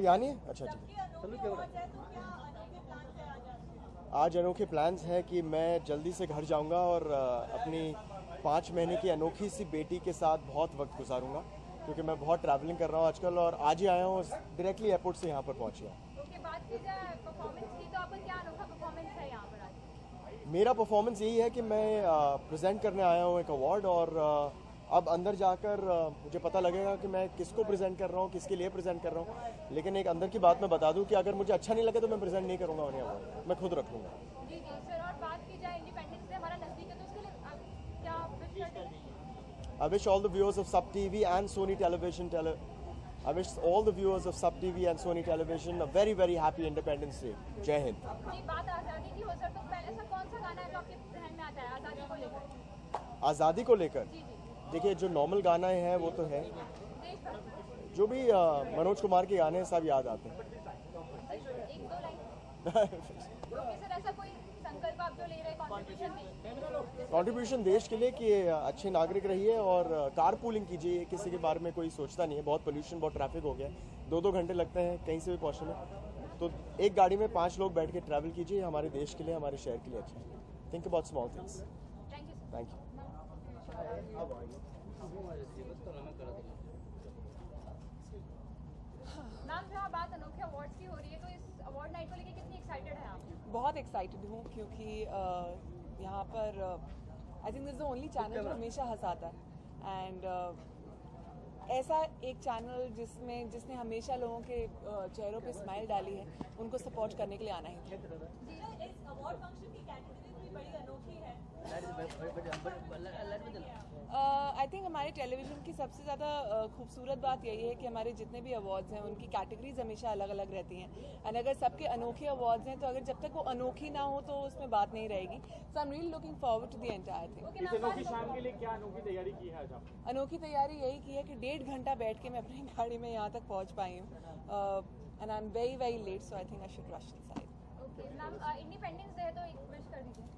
कोई आ नहीं है? अच्छा ठीक है। आज अनोखे प्लान्स हैं कि मैं जल्दी से घर जाऊंगा और अपनी 5 महीने की अनोखी सी बेटी के साथ बहुत वक्त गुजारूंगा, क्योंकि मैं बहुत ट्रैवलिंग कर रहा हूँ आजकल और आज ही आया हूँ, डायरेक्टली एयरपोर्ट से यहाँ पर पहुँच गया। बात की जाए परफॉर्मेंस की, तो आपका क्या अनोखा परफॉर्मेंस है यहाँ पर आज? मेरा परफॉर्मेंस यही है कि मैं प्रेजेंट करने आया हूँ एक अवार्ड, और अब अंदर जाकर मुझे पता लगेगा कि मैं किसको प्रेजेंट कर रहा हूँ, किसके लिए प्रेजेंट कर रहा हूँ। लेकिन एक अंदर की बात मैं बता दूँ कि अगर मुझे अच्छा नहीं लगे तो मैं प्रेजेंट नहीं करूँगा उन्हें अवार्ड, मैं खुद रख लूँगा। जी जी सर, और बात की जाए इंडिपेंडेंस डे हमारा नज़दीक है, तो उसके लिए आप क्या विश करते हैं? I wish all the viewers of Sub TV and Sony Television I wish all the viewers of Sub TV and Sony Television a very very happy Independence Day. जय हिंद। जी, बात आज़ादी की हो सर, तो पहले ऐसा कौन सा गाना है जो आपके ध्यान में आता है आज़ादी को लेकर? आज़ादी को लेकर जी जी, देखिए, जो नॉर्मल गाना है वो तो है, देशभक्त, जो भी मनोज कुमार के गाने हैं सब याद आते हैं। एक दो लाइन। ओके सर, ऐसा कोई संकल्प आप जो ले रहे हैं कंट्रीब्यूशन देश के लिए कि अच्छे नागरिक रहिए और कार पूलिंग कीजिए, किसी के बारे में कोई सोचता नहीं है। बहुत पोल्यूशन, बहुत ट्रैफिक हो गया है, 2-2 घंटे लगते हैं कहीं से भी पहुंचने में, तो एक गाड़ी में 5 लोग बैठ के ट्रैवल कीजिए, हमारे देश के लिए, हमारे शहर के लिए अच्छा है। Think about small things. Thank you. Thank you. Ma'am, जहाँ बात अनोखे अवार्ड्स की हो रही है, तो इस अवार्ड नाइट को लेकर कितनी एक्साइटेड है आप? बहुत एक्साइटेड हूँ, क्योंकि यहाँ पर I think this the only channel जो हमेशा हंसाता है, एंड ऐसा एक चैनल जिसने हमेशा लोगों के चेहरों पे स्माइल डाली है, उनको सपोर्ट करने के लिए आना ही था। इस अवार्ड फंक्शन की कैटेगरी भी बड़ी अनोखी है। आई थिंक हमारे टेलीविज़न की सबसे ज़्यादा खूबसूरत बात यही है कि हमारे जितने भी अवार्ड्स हैं उनकी कैटेगरीज हमेशा अलग अलग रहती हैं, एंड अगर सबके अनोखे अवार्ड्स हैं तो अगर जब तक वो अनोखी ना हो तो उसमें बात नहीं रहेगी। So I am really looking forward to the entire thing. इस अनोखी शाम के लिए क्या अनोखी तैयारी की है आज आप? अनोखी तैयारी यही की है कि 1.5 घंटा बैठ के मैं अपनी गाड़ी में यहाँ तक पहुँच पाई हूँ, and I am very very late, so I think I should rush inside. Okay ma'am, Independence Day है तो एक विश कर दीजिए।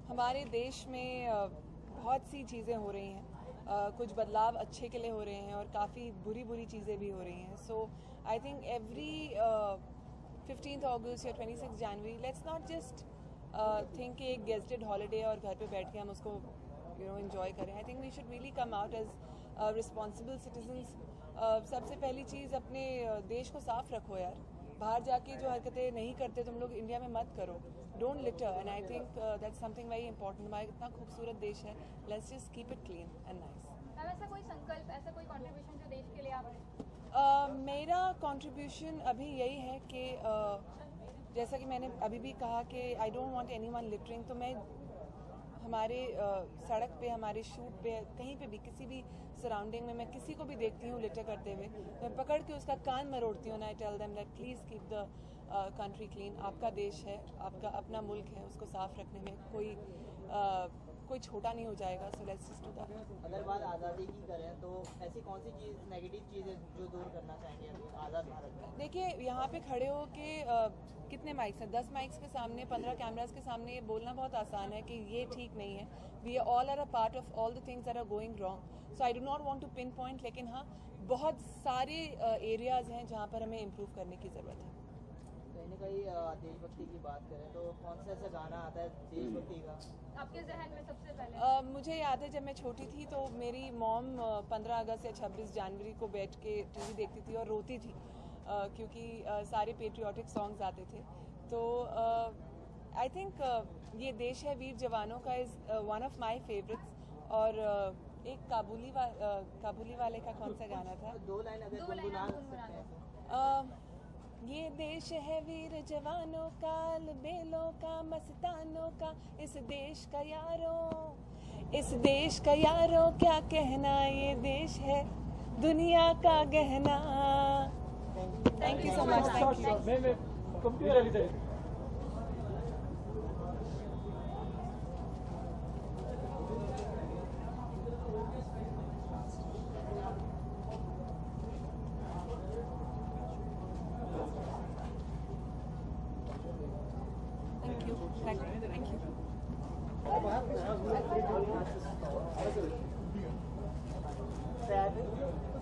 हमारे देश में बहुत सी चीज़ें हो रही हैं, कुछ बदलाव अच्छे के लिए हो रहे हैं और काफ़ी बुरी बुरी चीज़ें भी हो रही हैं। सो आई थिंक एवरी 15th अगस्त या 26 जनवरी, लेट्स नॉट जस्ट थिंक कि एक गेस्टेड हॉलीडे और घर पे बैठ के हम उसको एंजॉय करें। I think we should really come out as responsible citizens. सबसे पहली चीज़, अपने देश को साफ रखो यार, बाहर जाके जो हरकतें नहीं करते तुम लोग इंडिया में मत करो। Don't litre, and I think that's something very important. हमारा इतना खूबसूरत देश है, let's just keep it clean and nice. Ma'am, ऐसा कोई संकल्प, ऐसा कोई कंट्रीब्यूशन जो देश के लिए आप? मेरा कंट्रीब्यूशन अभी यही है कि जैसा कि मैंने अभी भी कहा कि I don't want anyone littering, तो मैं हमारे सड़क पे, हमारे शूट पे, कहीं पे भी, किसी भी सराउंडिंग में मैं किसी को भी देखती हूँ लिटर करते हुए, मैं पकड़ के उसका कान मरोड़ती हूँ, I tell them that please keep the country clean. आपका देश है, आपका अपना मुल्क है, उसको साफ रखने में कोई छोटा नहीं हो जाएगा। So let's just do that. अगर बात आज़ादी की करें तो ऐसी कौन सी चीज़, नेगेटिव चीज़ है जो दूर करना चाहेंगे आज़ाद भारत में? देखिए, यहाँ पे खड़े हो के कितने माइक्स हैं, 10 माइक्स के सामने, 15 कैमरास के सामने ये बोलना बहुत आसान है कि ये ठीक नहीं है। We all are a part of all the things that are going wrong, so I do not want to pin point, लेकिन हाँ, बहुत सारे एरियाज़ हैं जहाँ पर हमें इम्प्रूव करने की ज़रूरत है। कहीं देशभक्ति की बात करें तो कौन सा ऐसा गाना आता है देशभक्ति का आपके जहन में सबसे पहले? मुझे याद है जब मैं छोटी थी तो मेरी मॉम 15 अगस्त या 26 जनवरी को बैठ के टीवी देखती थी और रोती थी, क्योंकि सारे पेट्रियाटिक सॉन्ग्स आते थे। तो आई थिंक ये देश है वीर जवानों का is one of my favourites. और एक काबुली वाले का कौन सा गाना था? 2 लाइन अगर गुनगुना सकते हैं। ये देश है वीर जवानों का, बेलों का, मस्तानों का, इस देश का यारों क्या कहना, ये देश है दुनिया का गहना। Thank you so much. Thank you.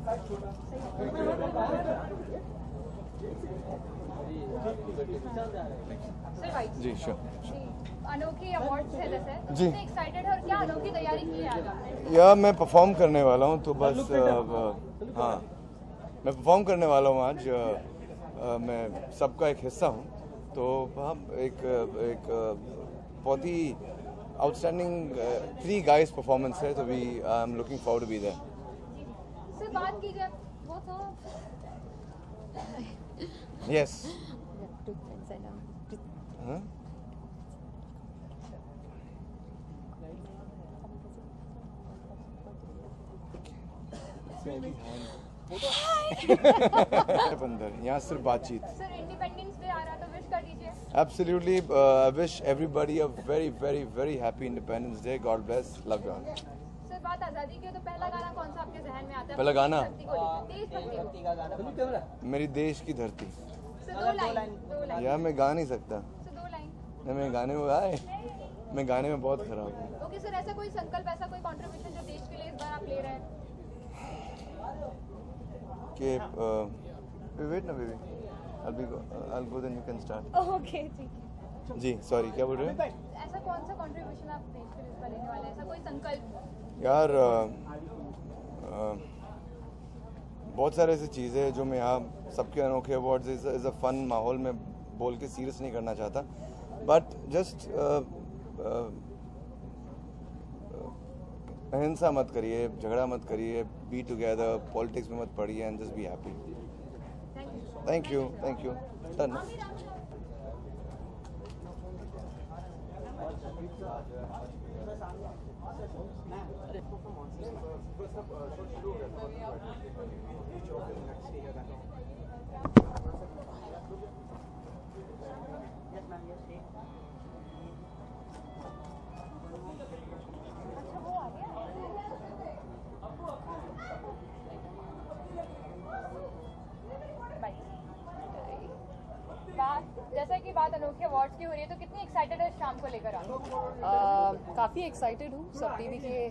Thank you. Sir भाई जी श्योर। जी, अनोखी अवार्ड्स है जैसे जी। कितने एक्साइटेड है और क्या अनोखी तैयारी की है आज आपने? या मैं परफॉर्म करने वाला हूँ तो बस हाँ मैं परफॉर्म करने वाला हूँ आज। मैं सबका एक हिस्सा हूँ तो हम एक बहुत ही आउटस्टैंडिंग 3 गाइस परफॉर्मेंस है तो we I am looking forward to be there. Sir बात की जाए वो तो यस अंदर यहाँ सिर्फ बातचीत। सर इंडिपेंडेंस डे आ रहा तो विश कर दीजिए। Absolutely, I wish everybody a very, very, very happy Independence Day. God bless. Love you all. Sir बात आजादी की हो तो पहला गाना कौन सा आपके जहन में आता है? पहला गाना? देशभक्ति का गाना मेरी देश की धरती। सर दो लाइन यार मैं गा नहीं सकता। Sir 2 line. नहीं मैं गाने में आए मैं गाने में बहुत खराब हूँ। ओके सर ऐसा कोई संकल्प ऐसा कोई कंट्रीब्यूशन जो देश के लिए इस बार आप ले रहे हैं? कि वेट ना baby I'll go then you can start. Okay ठीक है। जी सॉरी क्या बोल रहे हैं? ऐसा कौन सा कंट्रीब्यूशन आप देश के लिए इस बार लेने वाले हैं? ऐसा कोई संकल्प? यार बहुत सारे ऐसी चीज़ें हैं जो मैं यहाँ सबके अनोखे अवार्ड्स इज़ अ फन माहौल में बोल के सीरियस नहीं करना चाहता बट जस्ट अहिंसा मत करिए, झगड़ा मत करिए, बी टुगेदर, पॉलिटिक्स में मत पड़िए and just be happy. Thank you done. जैसा कि बात अनोखे अवार्ड्स की हो रही है तो कितनी एक्साइटेड है शाम को लेकर आप? काफ़ी एक्साइटेड हूँ सब टीवी के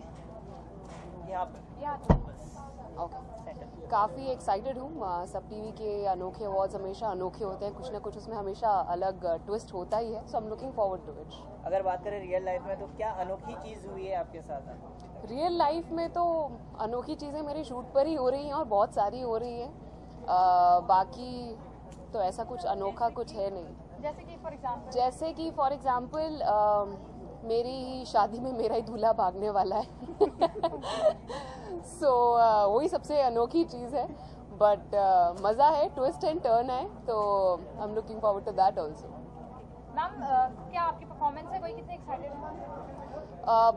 काफ़ी एक्साइटेड हूँ सब टीवी के अनोखे अवार्ड्स हमेशा अनोखे होते हैं, कुछ ना कुछ उसमें हमेशा अलग ट्विस्ट होता ही है, so I am looking forward to it. अगर बात करें रियल लाइफ में तो क्या अनोखी चीज़ हुई है आपके साथ? रियल लाइफ में तो अनोखी चीज़ें मेरे शूट पर ही हो रही हैं और बहुत सारी हो रही हैं, बाकी तो ऐसा कुछ अनोखा कुछ है नहीं। जैसे कि फॉर एग्जांपल मेरी ही शादी में मेरा ही दूल्हा भागने वाला है सो वही सबसे अनोखी चीज़ है बट मज़ा है, ट्विस्ट एंड टर्न है, तो I am looking forward to that also. Ma'am क्या आपकी परफॉर्मेंस है, कोई कितने एक्साइटेड है?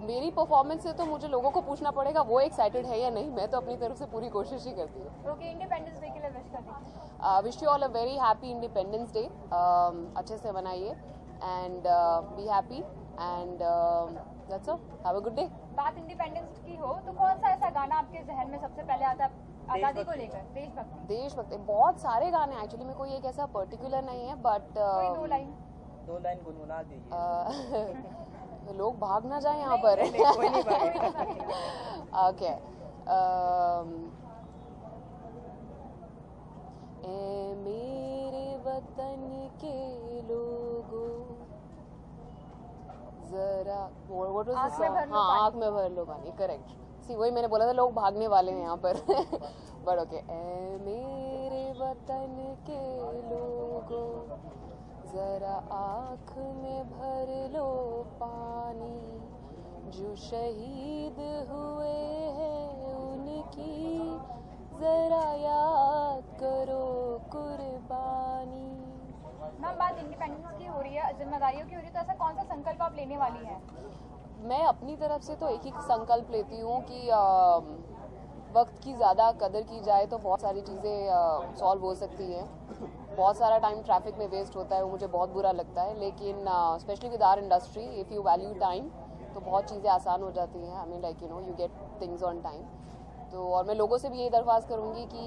मेरी परफॉर्मेंस से तो मुझे लोगों को पूछना पड़ेगा वो एक्साइटेड है या नहीं, मैं तो अपनी तरफ से पूरी कोशिश ही करती हूँ। ओके, इंडिपेंडेंस डे के लिए विश कर दीजिए। Wish you all a very happy independence day, अच्छे से मनाइए and be happy and that's all, have a good day. बात इंडिपेंडेंस की हो तो कौन सा ऐसा गाना आपके जहन में सबसे पहले आता है आज़ादी को लेकर? देशभक्ति बहुत सारे गाने एक्चुअली में कोई एक ऐसा पर्टिकुलर नहीं है बट कोई 2 लाइन गुनगुना दीजिए। लोग भाग ना जाए यहाँ पर। कोई नहीं भागेगा। ओके, ए मेरे वतन के लोगों जरा व्हाट वाज द सॉन्ग? हाँ, आँख में भर लो पानी, करेक्ट। सी वही मैंने बोला था, लोग भागने वाले हैं यहाँ पर बट ओके, ए मेरे वतन के लोगों जरा आँख में भर लो पानी, जो शहीद हुए हैं उनकी जरा याद करो कुर्बानी। मैम बात इंडिपेंडेंस की हो रही है, जिम्मेदारियों की हो रही है, तो ऐसा कौन सा संकल्प आप लेने वाली हैं? मैं अपनी तरफ से तो एक ही संकल्प लेती हूँ कि वक्त की ज़्यादा कदर की जाए तो बहुत सारी चीज़ें सॉल्व हो सकती हैं। बहुत सारा टाइम ट्रैफिक में वेस्ट होता है, वो मुझे बहुत बुरा लगता है, लेकिन specially with our industry if you value time तो बहुत चीज़ें आसान हो जाती हैं। I mean like you get things on time. तो और मैं लोगों से भी यही दरख्वास्त करूँगी कि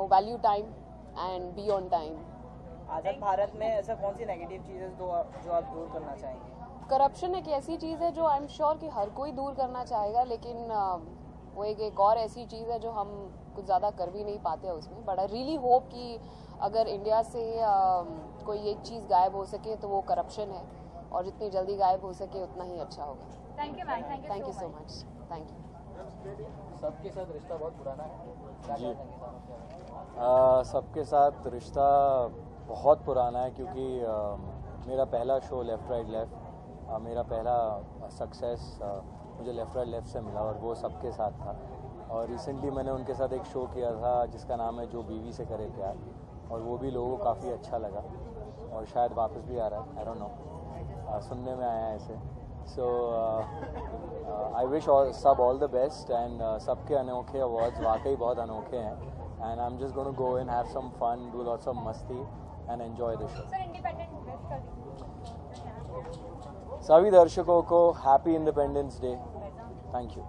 value time and be on time. आज़ाद भारत में ऐसा कौन सी नेगेटिव चीज़ें जो आप दूर करना चाहेंगे? करप्शन एक ऐसी चीज़ है जो आई एम श्योर कि हर कोई दूर करना चाहेगा, लेकिन वो एक और ऐसी चीज़ है जो हम कुछ ज़्यादा कर भी नहीं पाते हैं उसमें, बट आई रियली होप कि अगर इंडिया से कोई एक चीज़ गायब हो सके तो वो करप्शन है, और जितनी जल्दी गायब हो सके उतना ही अच्छा होगा। Thank you ma'am, thank you so much, thank you. सबके साथ रिश्ता बहुत पुराना है जी, सबके साथ रिश्ता बहुत पुराना है, क्योंकि मेरा पहला शो लेफ़्ट राइट लेफ़्ट, मेरा पहला सक्सेस मुझे लेफ़्ट राइट लेफ़्ट से मिला, और वो सबके साथ था। और रिसेंटली मैंने उनके साथ एक शो किया था जिसका नाम है जो बीवी से करे प्यार, और वो भी लोगों को काफ़ी अच्छा लगा, और शायद वापस भी आ रहा है, आई डोंट नो, सुनने में आया है ऐसे। सो आई विश सब ऑल द बेस्ट, एंड सबके अनोखे अवार्ड्स वाकई बहुत अनोखे हैं, and I am just gonna go and have some fun, do lots of मस्ती and enjoy the show. Sir independent dress कर दीजिए। सभी दर्शकों को happy independence day. Thank you.